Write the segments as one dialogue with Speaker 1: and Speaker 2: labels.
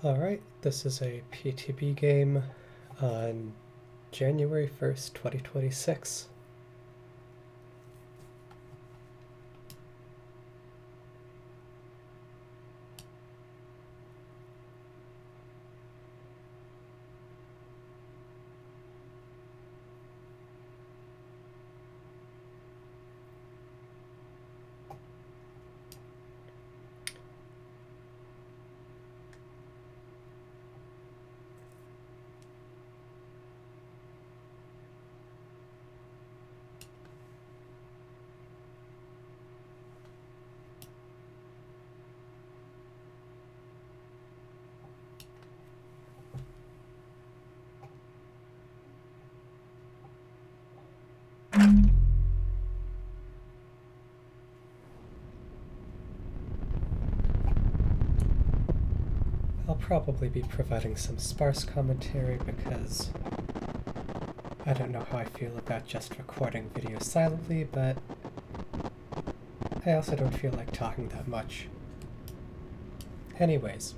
Speaker 1: Alright, this is a PTB game on January 1st, 2026. I'll probably be providing some sparse commentary because I don't know how I feel about just recording video silently, but I also don't feel like talking that much. Anyways.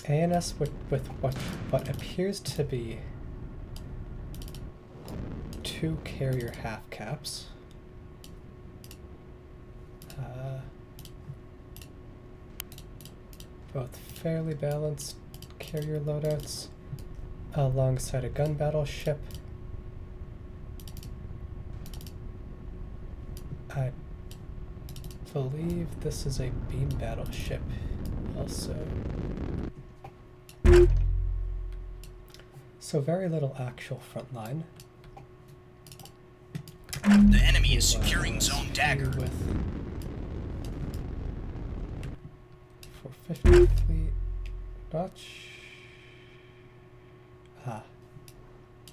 Speaker 1: ANS with what appears to be 2 carrier half caps. Both fairly balanced carrier loadouts alongside a gun battleship. I believe this is a beam battleship also. So very little actual front line.
Speaker 2: The enemy is securing Zone Dagger.
Speaker 1: With 450 fleet.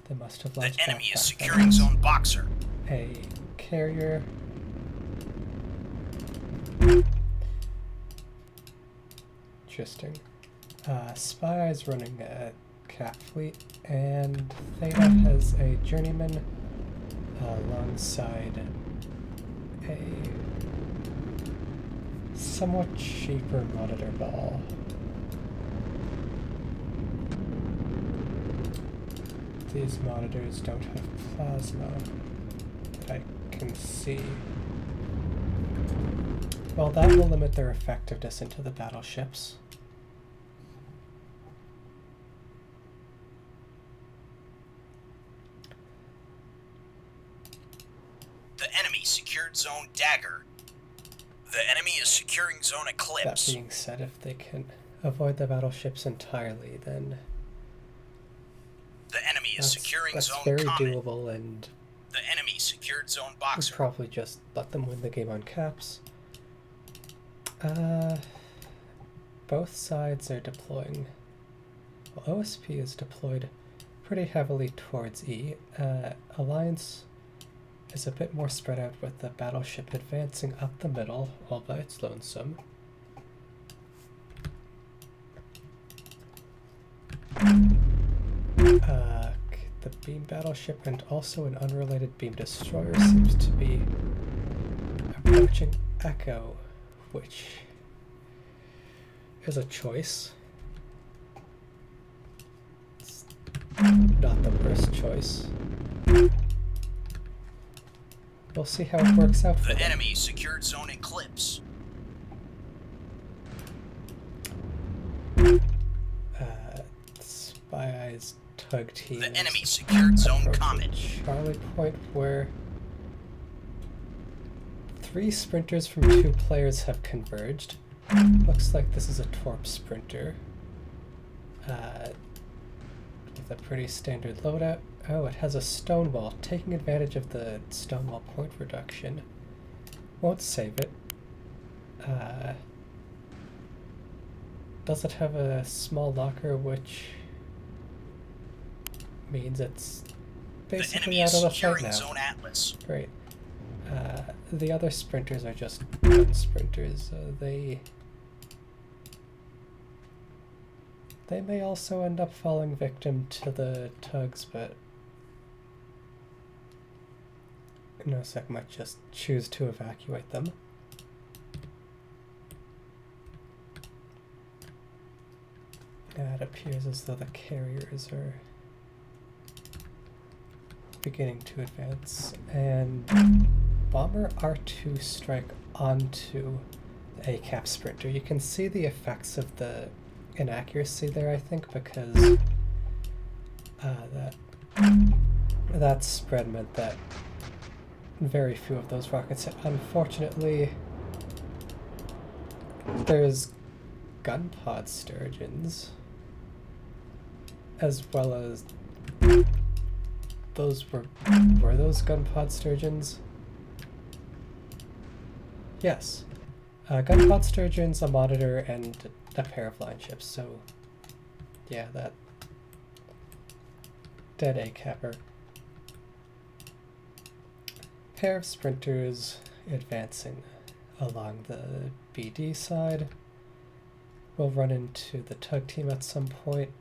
Speaker 1: They must have launched.
Speaker 2: The enemy is securing Zone Boxer.
Speaker 1: A carrier. Interesting. Spy is running a cap fleet, and Theta has a journeyman alongside a somewhat cheaper monitor ball. These monitors don't have plasma that I can see. Well, that will limit their effectiveness into the battleships.
Speaker 2: The enemy secured Zone Dagger. The enemy is securing Zone Eclipse.
Speaker 1: That being said, if they can avoid the battleships entirely, then
Speaker 2: the enemy is securing
Speaker 1: that's
Speaker 2: Zone
Speaker 1: very
Speaker 2: Comet.
Speaker 1: doable, and
Speaker 2: the enemy secured Zone
Speaker 1: we'd
Speaker 2: Boxer.
Speaker 1: probably just let them win the game on caps. Both sides are deploying. Well, OSP is deployed pretty heavily towards E. Alliance is a bit more spread out with the battleship advancing up the middle all by its lonesome. The beam battleship and also an unrelated beam destroyer seems to be approaching Echo, which is a choice. It's not the worst choice. We'll see how it works out for them.
Speaker 2: The enemy secured Zone Eclipse.
Speaker 1: Spy Eyes tug teams.
Speaker 2: The enemy secured Zone Comet.
Speaker 1: Charlie Point, where 3 sprinters from 2 players have converged. Looks like this is a Torp sprinter. With a pretty standard loadout. Oh, it has a stonewall, taking advantage of the stonewall point reduction. Won't save it. Does it have a small locker, which means it's basically out of the fight now.
Speaker 2: Zone Atlas.
Speaker 1: Great. The other sprinters are just gun sprinters. They they may also end up falling victim to the tugs, but Nosek might just choose to evacuate them. It appears as though the carriers are beginning to advance, and Bomber R2 strike onto the ACAP Sprinter. You can see the effects of the inaccuracy there, I think, because that spread meant that very few of those rockets hit. Unfortunately, there's gun pod sturgeons, as well as those were those gun pod sturgeons? Yes. Gun pod sturgeons, a monitor, and a pair of line ships, so yeah, that dead A-capper. Pair of sprinters advancing along the BD side. We'll run into the tug team at some point.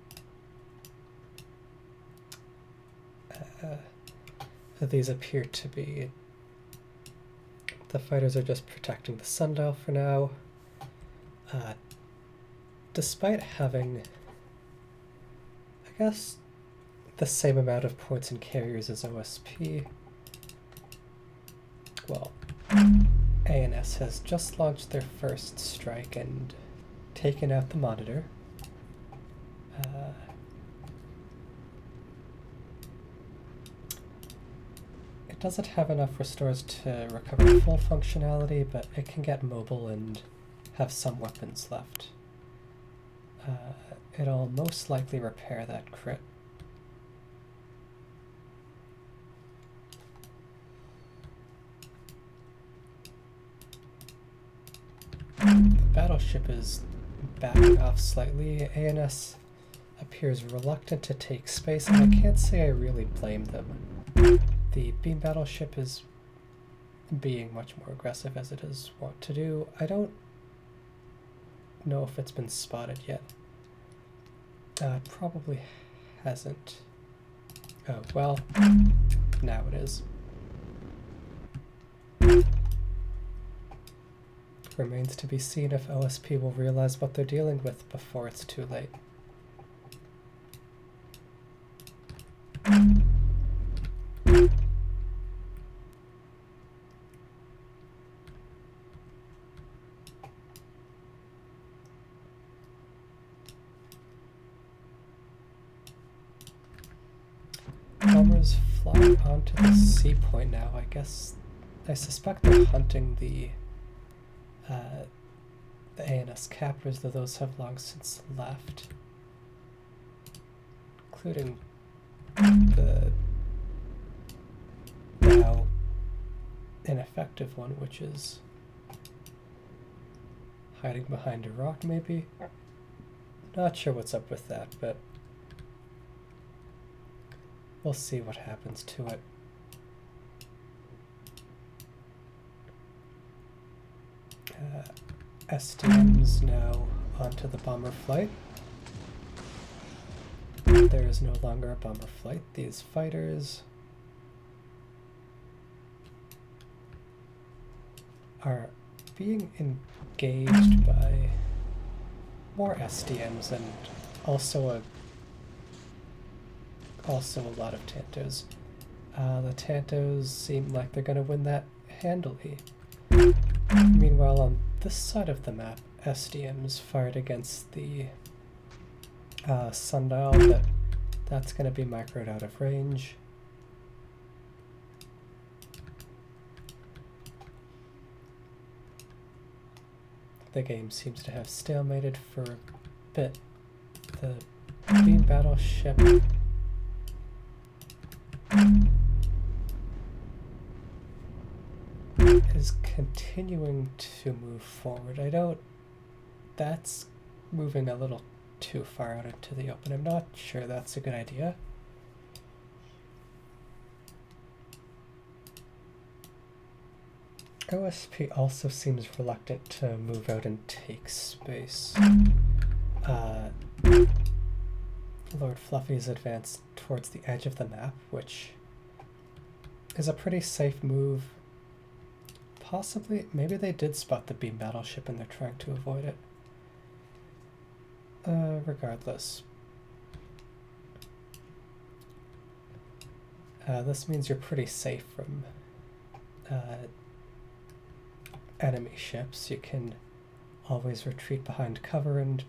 Speaker 1: These appear to be... The fighters are just protecting the sundial for now. Despite having, I guess, the same amount of points and carriers as OSP, well, ANS has just launched their first strike and taken out the monitor. It doesn't have enough restores to recover full functionality, but it can get mobile and have some weapons left. It'll most likely repair that crit. The battleship is backing off slightly. ANS appears reluctant to take space, and I can't say I really blame them. The beam battleship is being much more aggressive, as it is wont to do. I don't know if it's been spotted yet. Probably hasn't. Oh, well, now it is. Remains to be seen if OSP will realize what they're dealing with before it's too late. Bombers flying onto the sea point now. I suspect they're hunting the ANS cappers, though those have long since left, including the now ineffective one, which is hiding behind a rock, maybe? Not sure what's up with that, but we'll see what happens to it. STM's now onto the bomber flight. There is no longer a bomber flight. These fighters are being engaged by more SDMs and also a lot of Tantos. The Tantos seem like they're going to win that handily. Meanwhile, on this side of the map, SDMs fired against the sundial, but that's going to be microed out of range. The game seems to have stalemated for a bit. The beam battleship is continuing to move forward. That's moving a little too far out into the open. I'm not sure that's a good idea. OSP also seems reluctant to move out and take space. Lord Fluffy's advanced towards the edge of the map, which is a pretty safe move. Possibly, maybe they did spot the beam battleship and they're trying to avoid it. Regardless. This means you're pretty safe from enemy ships. You can always retreat behind cover, and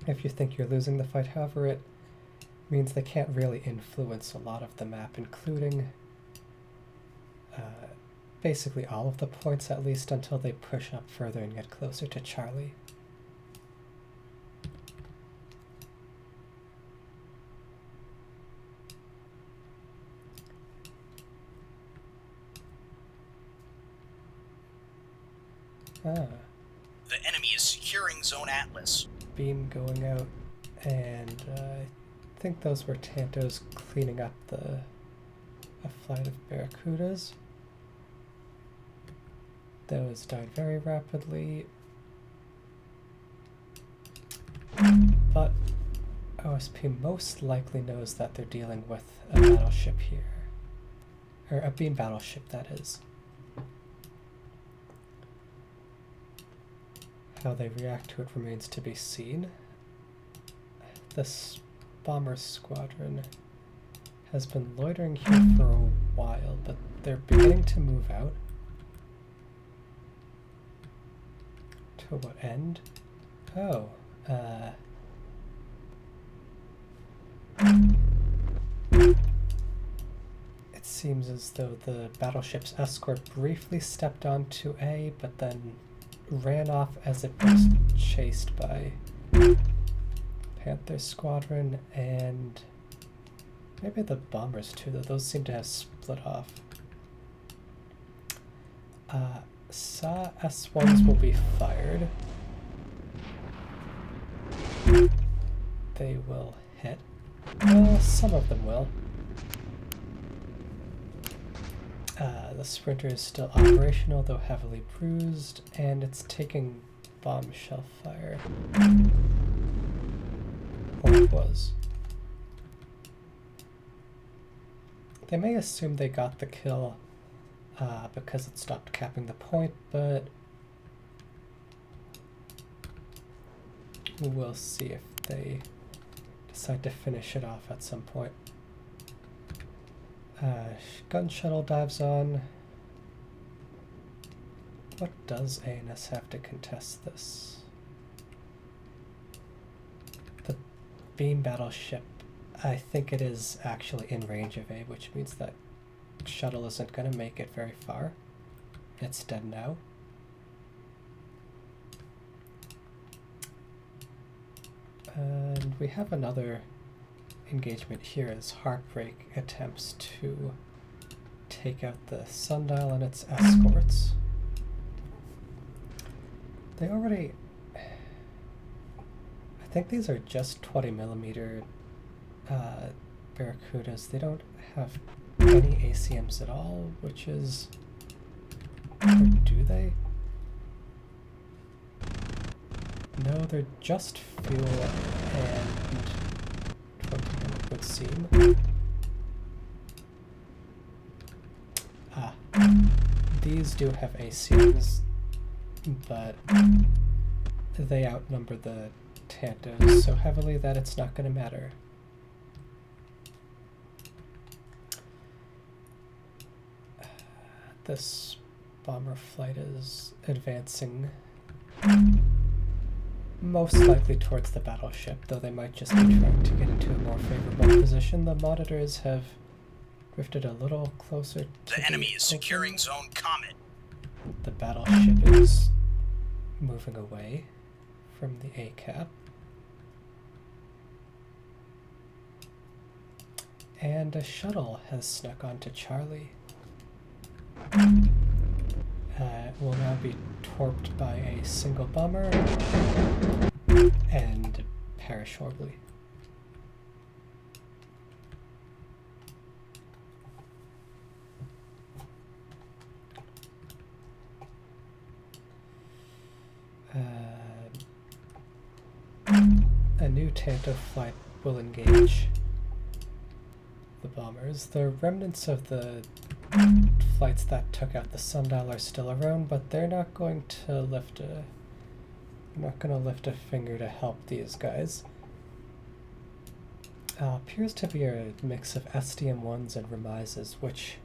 Speaker 1: if you think you're losing the fight, however, it means they can't really influence a lot of the map, including basically all of the points, at least until they push up further and get closer to Charlie.
Speaker 2: The enemy is securing Zone Atlas.
Speaker 1: Beam going out, and I think those were Tantos cleaning up a flight of Barracudas. Those died very rapidly, but OSP most likely knows that they're dealing with a battleship here, or a beam battleship, that is. How they react to it remains to be seen. This bomber squadron has been loitering here for a while, but they're beginning to move out. To what end? Oh, it seems as though the battleship's escort briefly stepped onto A, but then ran off as it was chased by Panther Squadron, and maybe the bombers too, though those seem to have split off. SA S1s will be fired. They will hit. Well, some of them will. The Sprinter is still operational, though heavily bruised, and it's taking bomb shell fire. Or it was. They may assume they got the kill because it stopped capping the point, but we'll see if they decide to finish it off at some point. Gun shuttle dives on. What does ANS have to contest this? The beam battleship, I think it is actually in range of A, which means that shuttle isn't going to make it very far. It's dead now. And we have another engagement here as Heartbreak attempts to take out the Sundial and its escorts. They already... I think these are just 20mm Barracudas. They don't have any ACMs at all, which is... Or do they? No, they're just fuel and 20mm would seem. These do have ACMs, but they outnumber the Tantos so heavily that it's not going to matter. This bomber flight is advancing most likely towards the battleship, though they might just be trying to get into a more favorable position. The monitors have drifted a little closer to
Speaker 2: the enemy is securing Zone Comet.
Speaker 1: The battleship is moving away from the A-cap. And a shuttle has snuck onto Charlie. Will now be torped by a single bomber and perish horribly. A new Tanto flight will engage the bombers. The remnants of the flights that took out the Sundial are still around, but they're not going to lift a finger to help these guys. Appears to be a mix of SDM-1s and Remises, which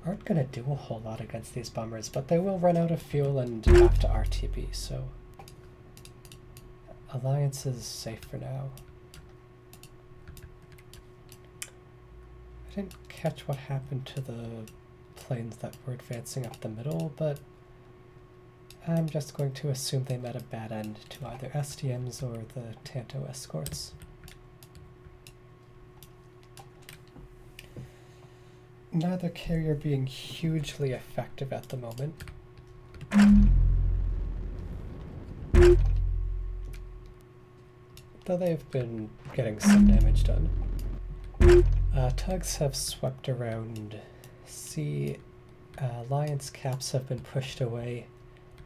Speaker 1: aren't going to do a whole lot against these bombers, but they will run out of fuel and have to RTB, so Alliance is safe for now. I didn't catch what happened to the planes that were advancing up the middle, but I'm just going to assume they met a bad end to either SDMs or the Tanto escorts. Neither carrier being hugely effective at the moment. Though they've been getting some damage done. Tugs have swept around C. Alliance caps have been pushed away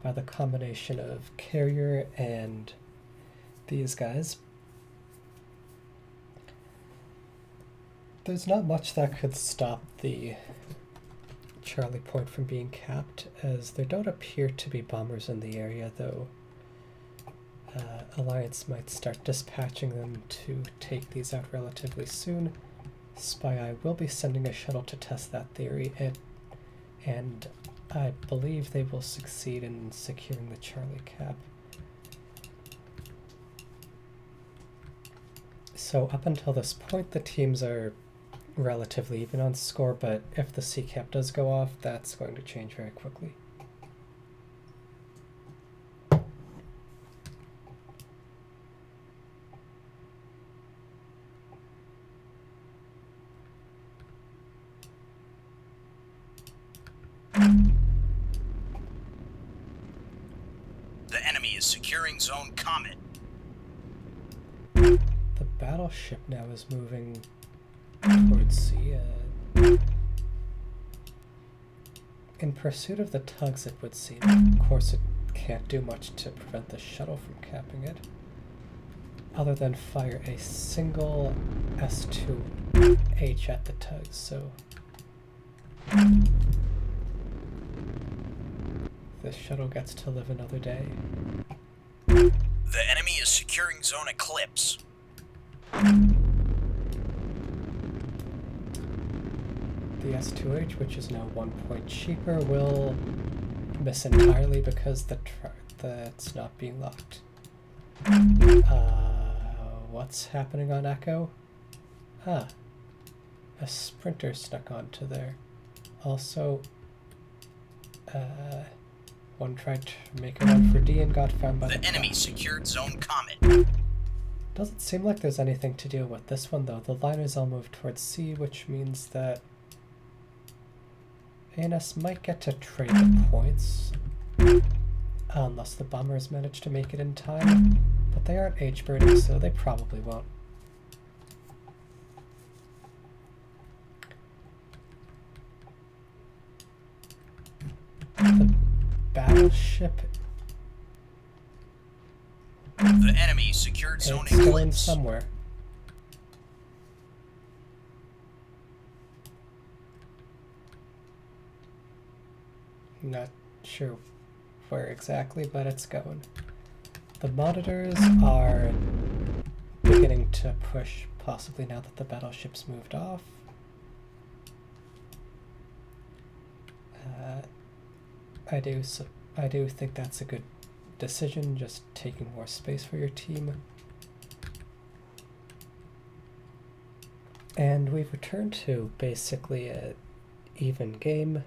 Speaker 1: by the combination of carrier and these guys. There's not much that could stop the Charlie Point from being capped, as there don't appear to be bombers in the area, though Alliance might start dispatching them to take these out relatively soon. Spy Eye will be sending a shuttle to test that theory, and I believe they will succeed in securing the Charlie cap. So up until this point, the teams are relatively even on score, but if the C cap does go off, that's going to change very quickly.
Speaker 2: The enemy is securing Zone Comet.
Speaker 1: The battleship now is moving towards C. In pursuit of the tugs, it would seem. Of course, it can't do much to prevent the shuttle from capping it, other than fire a single S2H at the tugs, so this shuttle gets to live another day.
Speaker 2: The enemy is securing Zone Eclipse.
Speaker 1: The S2H, which is now 1 point cheaper, will miss entirely because that's not being locked. What's happening on Echo? Ah, a sprinter snuck onto there. Also, one tried to make a run for D and got found by the
Speaker 2: enemy secured Zone Comet.
Speaker 1: Doesn't seem like there's anything to deal with this one, though. The liners all move towards C, which means that ANS might get to trade the points, unless the bombers manage to make it in time, but they aren't H-birding, so they probably won't. The battleship...
Speaker 2: The enemy secured Zone
Speaker 1: Eclipse. It's still in
Speaker 2: Eclipse.
Speaker 1: somewhere. Not sure where exactly, but it's going. The monitors are beginning to push, possibly now that the battleship's moved off. I do think that's a good decision, just taking more space for your team. And we've returned to basically an even game.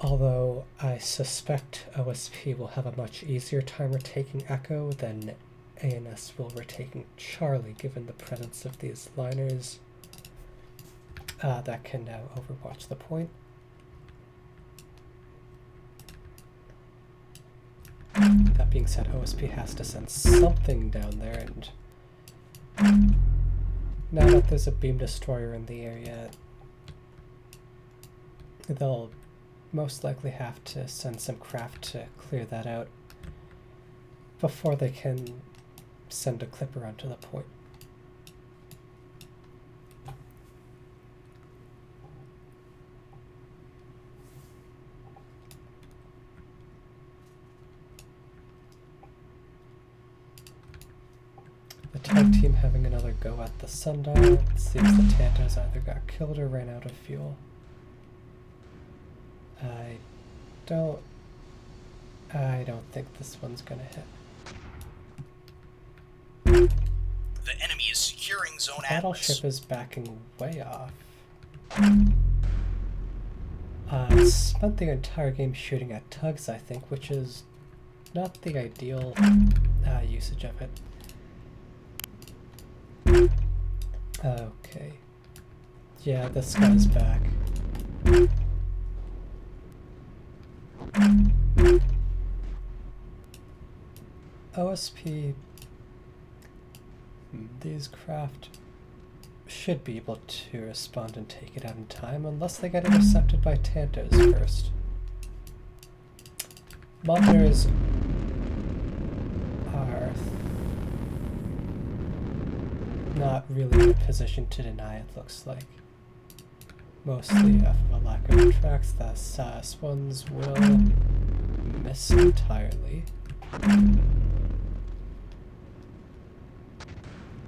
Speaker 1: Although I suspect OSP will have a much easier time retaking Echo than ANS will retaking Charlie, given the presence of these liners that can now overwatch the point. That being said, OSP has to send something down there, and now that there's a beam destroyer in the area, they'll most likely have to send some craft to clear that out before they can send a clipper onto the point. tag team having another go at the sundial. It seems the Tantos either got killed or ran out of fuel. I don't think this one's gonna hit.
Speaker 2: The enemy is securing Zone
Speaker 1: Battleship
Speaker 2: Atlas.
Speaker 1: is backing way off. Spent the entire game shooting at tugs, I think, which is not the ideal usage of it. Okay. Yeah, this guy's back. OSP, these craft should be able to respond and take it out in time, unless they get intercepted by Tantos first. Monitors are not really in a position to deny, it looks like. Mostly off of a lack of tracks. The SAS ones will miss entirely.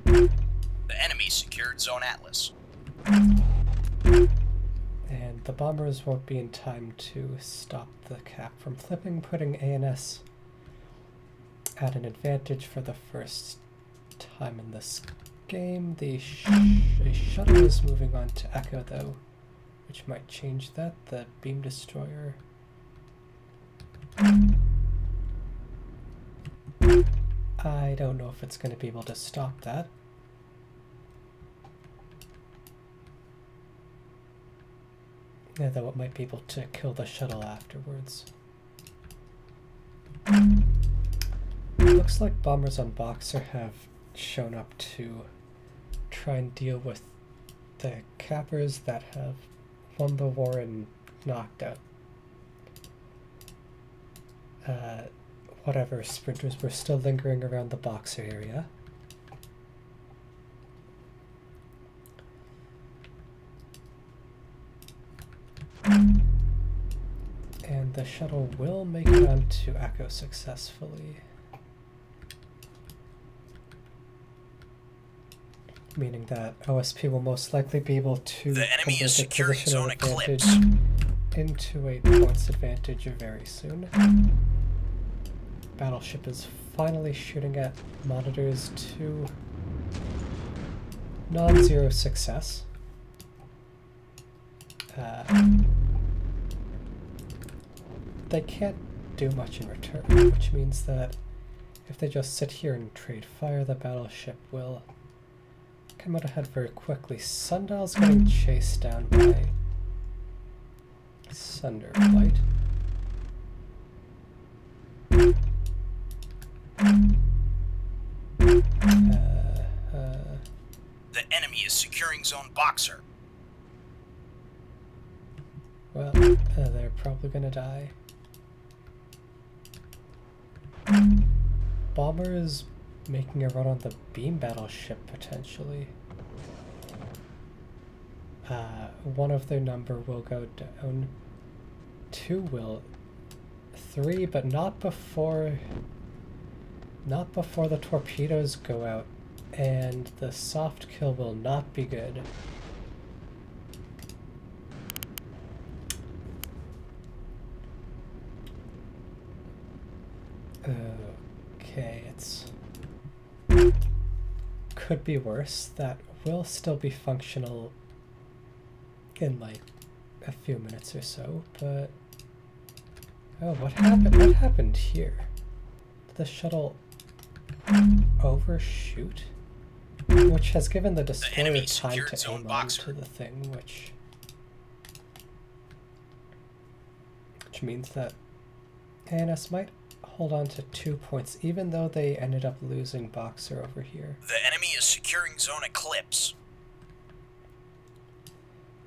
Speaker 2: The enemy secured Zone Atlas.
Speaker 1: And the bombers won't be in time to stop the cap from flipping, putting ANS at an advantage for the first time in this game. The shuttle is moving on to Echo, though, which might change that. The beam destroyer. I don't know if it's going to be able to stop that. Yeah, though it might be able to kill the shuttle afterwards. Looks like bombers on Boxer have shown up to try and deal with the cappers that have won the war and knocked out whatever sprinters were still lingering around the Boxer area. And the shuttle will make it onto Echo successfully. Meaning that OSP will most likely be able to
Speaker 2: The enemy is securing Zone
Speaker 1: advantage
Speaker 2: Eclipse.
Speaker 1: into a points advantage very soon. Battleship is finally shooting at monitors to non-zero success. They can't do much in return, which means that if they just sit here and trade fire, the battleship will come out ahead very quickly. Sundial's getting chased down by Sunderflight.
Speaker 2: The enemy is securing Zone Boxer.
Speaker 1: Well, they're probably gonna die. Bomber is making a run on the beam battleship, potentially. One of their number will go down. 2 will. 3, but not before the torpedoes go out, and the soft kill will not be good. Okay, could be worse. That will still be functional in like a few minutes or so, but oh, what happened? What happened here? Did the shuttle overshoot? Which has given the destroyer
Speaker 2: enemy
Speaker 1: time
Speaker 2: secured
Speaker 1: to
Speaker 2: Zone
Speaker 1: aim
Speaker 2: Boxer.
Speaker 1: onto the thing, which means that ANS might hold on to 2 points, even though they ended up losing Boxer over here.
Speaker 2: The enemy is securing Zone Eclipse.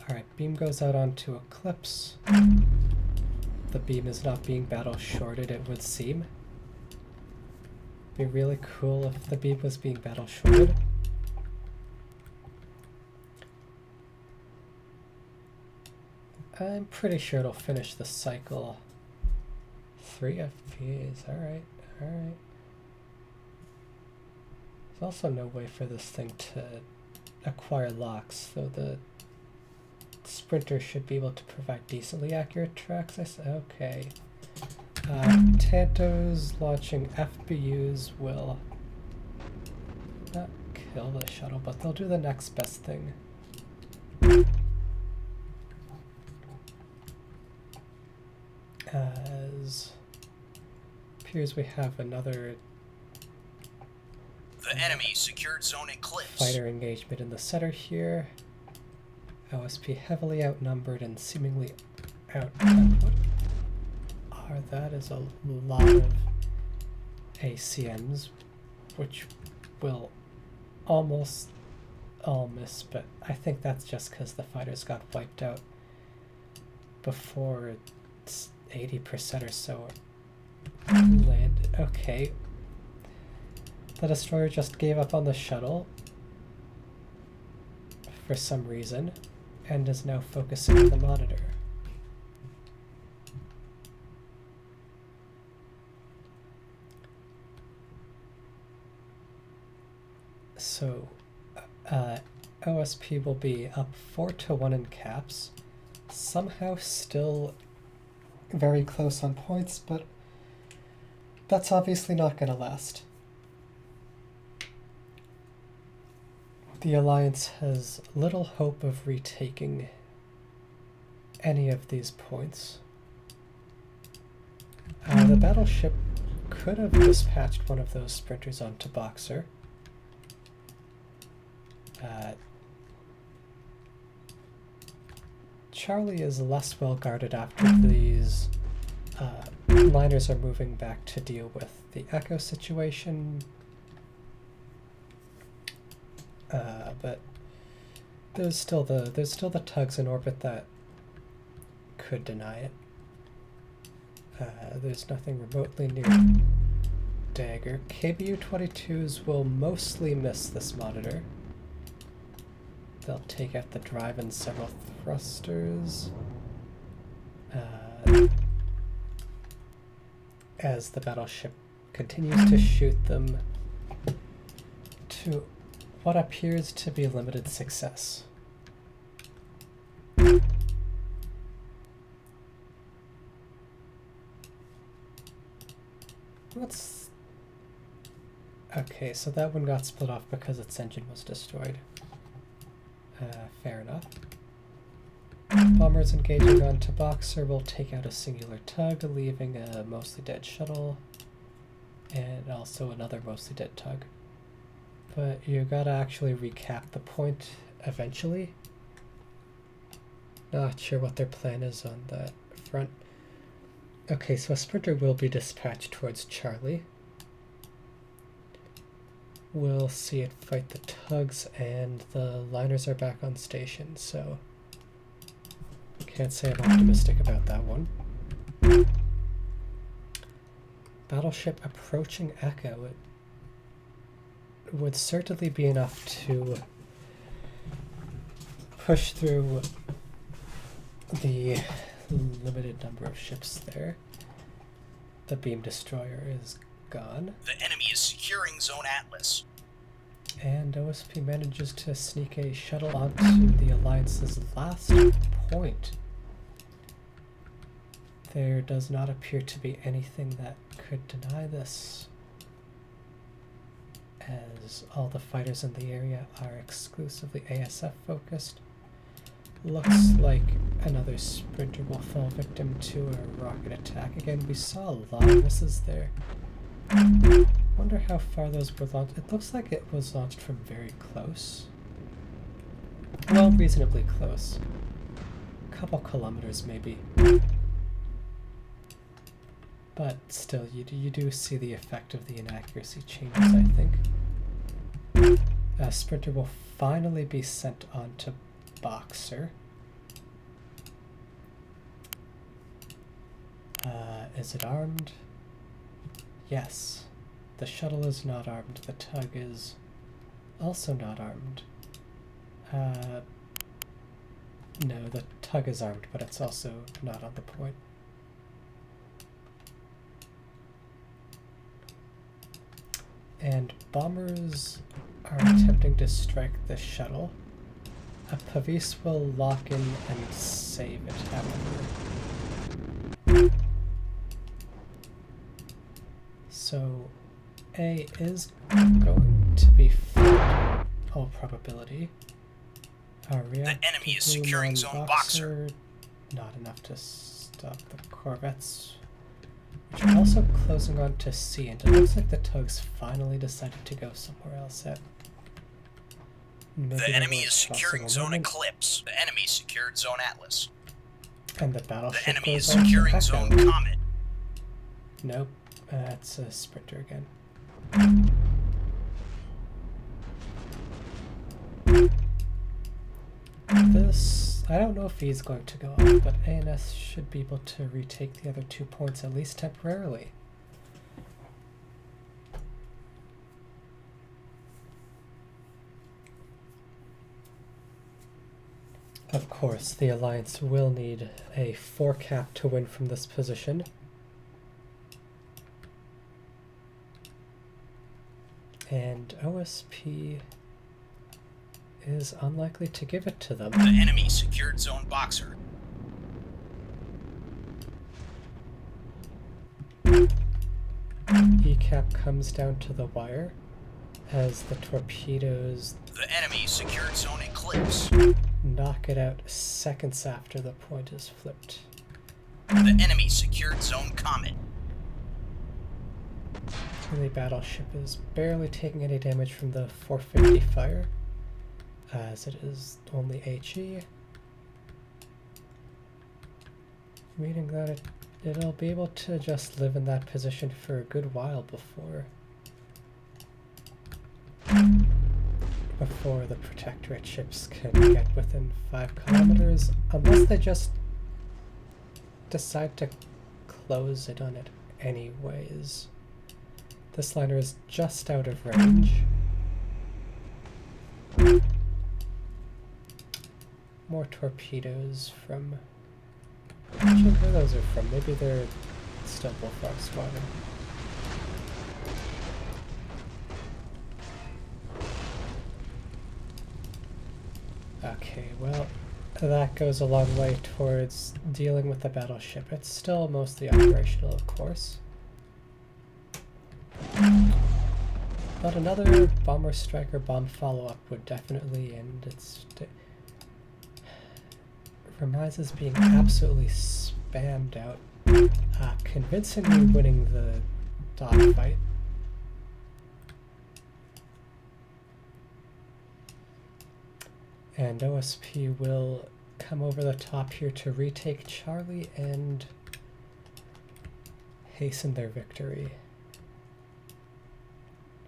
Speaker 1: Alright, beam goes out onto Eclipse. The beam is not being battle shorted, it would seem. Be really cool if the beam was being battle shorted. I'm pretty sure it'll finish the cycle. 3 FPs, alright, alright. There's also no way for this thing to acquire locks, though the sprinter should be able to provide decently accurate tracks. Okay. Tantos launching FBUs will not kill the shuttle, but they'll do the next best thing. As appears we have another
Speaker 2: The enemy secured zone Eclipse.
Speaker 1: fighter engagement in the center here. OSP heavily outnumbered and seemingly outnumbered. That is a lot of ACMs, which will almost all miss, but I think that's just because the fighters got wiped out before 80% or so landed. Okay. The destroyer just gave up on the shuttle for some reason and is now focusing on the monitor. So OSP will be up 4-1 in caps, somehow still very close on points, but that's obviously not going to last. The Alliance has little hope of retaking any of these points. The battleship could have dispatched one of those sprinters onto Boxer. Charlie is less well guarded after these liners are moving back to deal with the Echo situation. But there's still the tugs in orbit that could deny it. There's nothing remotely near Dagger. KBU-22s will mostly miss this monitor. They'll take out the drive and several thrusters. As the battleship continues to shoot them to what appears to be limited success. Okay, so that one got split off because its engine was destroyed. Fair enough. Bombers engaging onto Boxer will take out a singular tug, leaving a mostly dead shuttle, and also another mostly dead tug. But you gotta actually recap the point eventually. Not sure what their plan is on that front. Okay, so a sprinter will be dispatched towards Charlie. We'll see it fight the tugs, and the liners are back on station, so can't say I'm optimistic about that one. Battleship approaching Echo. It would certainly be enough to push through the limited number of ships there. The beam destroyer is gone.
Speaker 2: The enemy is securing Zone Atlas.
Speaker 1: And OSP manages to sneak a shuttle onto the Alliance's last point. There does not appear to be anything that could deny this, as all the fighters in the area are exclusively ASF focused. Looks like another sprinter will fall victim to a rocket attack. Again, we saw a lot of misses there. Wonder how far those were launched. It looks like it was launched from very close. Well, reasonably close. A couple kilometers maybe. But still, you do see the effect of the inaccuracy changes, I think. A sprinter will finally be sent on to Boxer. Is it armed? Yes. The shuttle is not armed. The tug is also not armed. No, the tug is armed, but it's also not on the point. and bombers are attempting to strike the shuttle. A Pavis will lock in and save it, however. So A is going to be flipped, all probability.
Speaker 2: The enemy is securing zone Boxer.
Speaker 1: Not enough to stop the corvettes, which are also closing on to C, and it looks like the tugs finally decided to go somewhere else at. Maybe
Speaker 2: The enemy is securing zone
Speaker 1: movement.
Speaker 2: Eclipse. The enemy secured zone Atlas.
Speaker 1: And the battleship
Speaker 2: The enemy is
Speaker 1: goes on to
Speaker 2: securing
Speaker 1: Echo.
Speaker 2: zone Comet.
Speaker 1: Nope, it's a sprinter again. This, I don't know if he's going to go off, but ANS should be able to retake the other 2 points at least temporarily. Of course, the Alliance will need a 4 cap to win from this position. And OSP is unlikely to give it to them.
Speaker 2: The enemy secured zone Boxer.
Speaker 1: ECAP comes down to the wire as the torpedoes
Speaker 2: The enemy secured zone Eclipse.
Speaker 1: knock it out seconds after the point is flipped.
Speaker 2: The enemy secured zone Comet.
Speaker 1: And the battleship is barely taking any damage from the 450 fire, as it is only HE, meaning that it'll be able to just live in that position for a good while before the Protectorate ships can get within 5 kilometers, unless they just decide to close it on it anyways. This liner is just out of range. More torpedoes from... I'm not sure where those are from. Maybe they're still Bullfrog Squadron. Okay, well, that goes a long way towards dealing with the battleship. It's still mostly operational, of course. But another bomber striker bomb follow-up would definitely end its... Remises being absolutely spammed out, convincingly winning the dogfight. And OSP will come over the top here to retake Charlie and hasten their victory.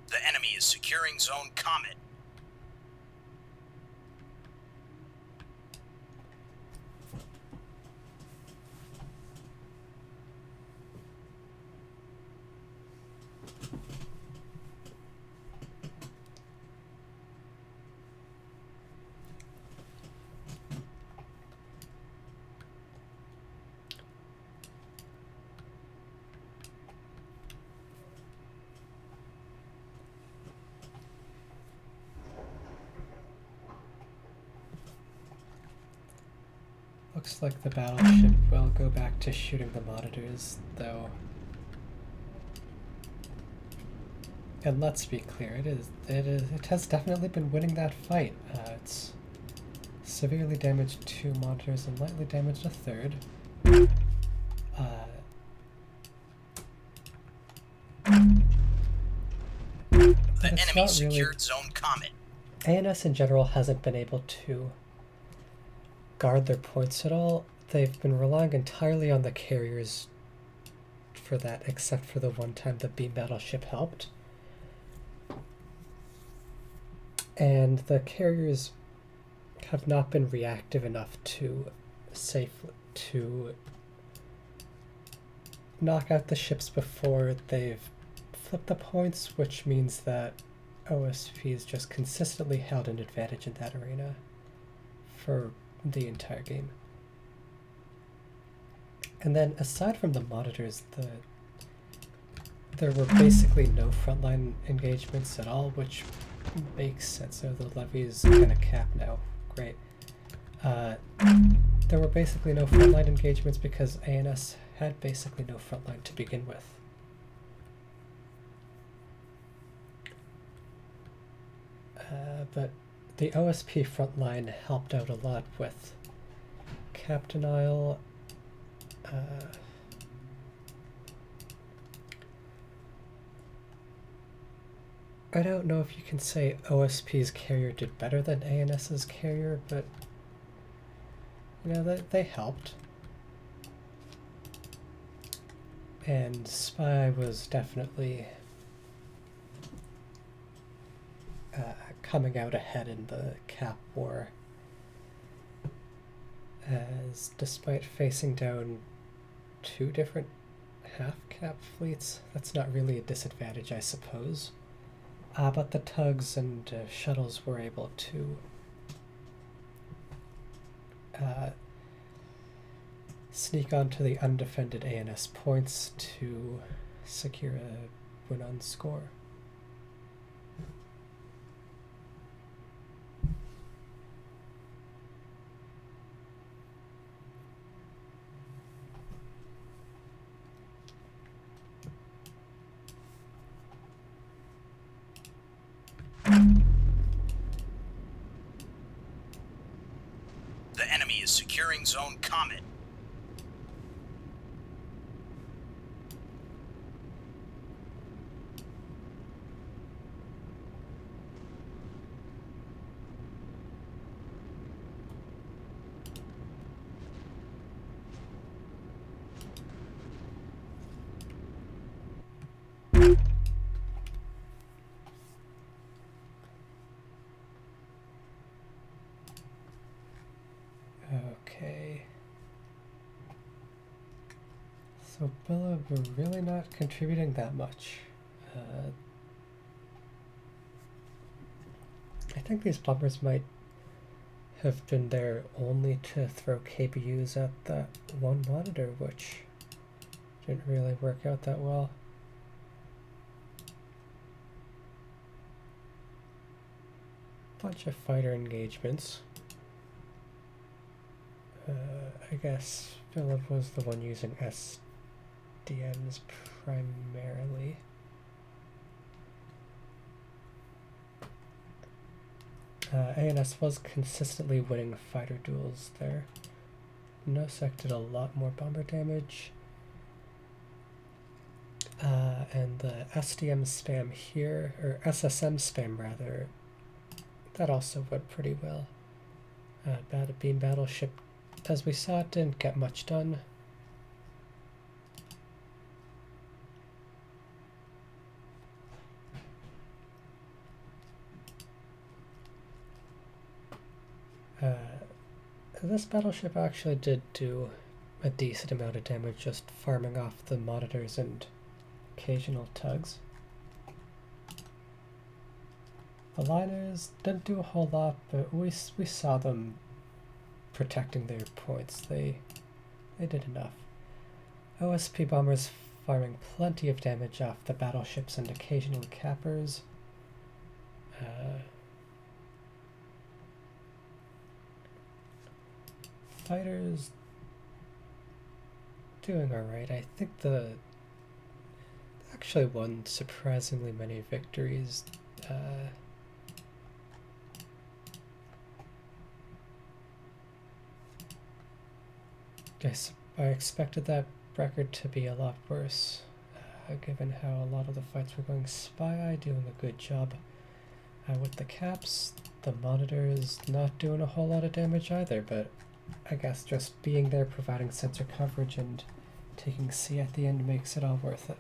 Speaker 2: The enemy is securing zone Comet.
Speaker 1: Looks like the battleship will go back to shooting the monitors, though. And let's be clear, it has definitely been winning that fight. It's severely damaged 2 monitors and lightly damaged a 3rd.
Speaker 2: The enemy secured zone Comet.
Speaker 1: ANS in general hasn't been able to guard their points at all. They've been relying entirely on the carriers for that, except for the one time the beam battleship helped. And the carriers have not been reactive enough to knock out the ships before they've flipped the points, which means that OSP has just consistently held an advantage in that arena for the entire game. And then aside from the monitors, there were basically no frontline engagements at all, which makes sense. So the levy's kind of capped now. Great. There were basically no frontline engagements because ANS had basically no frontline to begin with. But the OSP frontline helped out a lot with cap denial. I don't know if you can say OSP's carrier did better than ANS's carrier, but you know, they helped. And Spy was definitely coming out ahead in the cap war, as despite facing down two different half-cap fleets, that's not really a disadvantage, I suppose. But the tugs and shuttles were able to sneak onto the undefended ANS points to secure a win on score.
Speaker 2: The enemy is securing Zone Comet.
Speaker 1: Okay. So Billa, we're really not contributing that much. I think these bombers might have been there only to throw KBUs at that one monitor, which didn't really work out that well. Bunch of fighter engagements. I guess Philip was the one using SDMs primarily. ANS was consistently winning fighter duels there. NOSEC did a lot more bomber damage. And the SDM spam here, or SSM spam rather, that also went pretty well. Beam Battleship, as we saw, it didn't get much done. This battleship actually did do a decent amount of damage, just farming off the monitors and occasional tugs. The liners didn't do a whole lot, but we saw them protecting their points. They did enough. OSP bombers farming plenty of damage off the battleships and occasional cappers. Fighters doing alright. I think the actually won surprisingly many victories. I expected that record to be a lot worse, given how a lot of the fights were going. Spy Eye doing a good job with the caps. The monitors not doing a whole lot of damage either, but I guess just being there, providing sensor coverage, and taking C at the end makes it all worth it.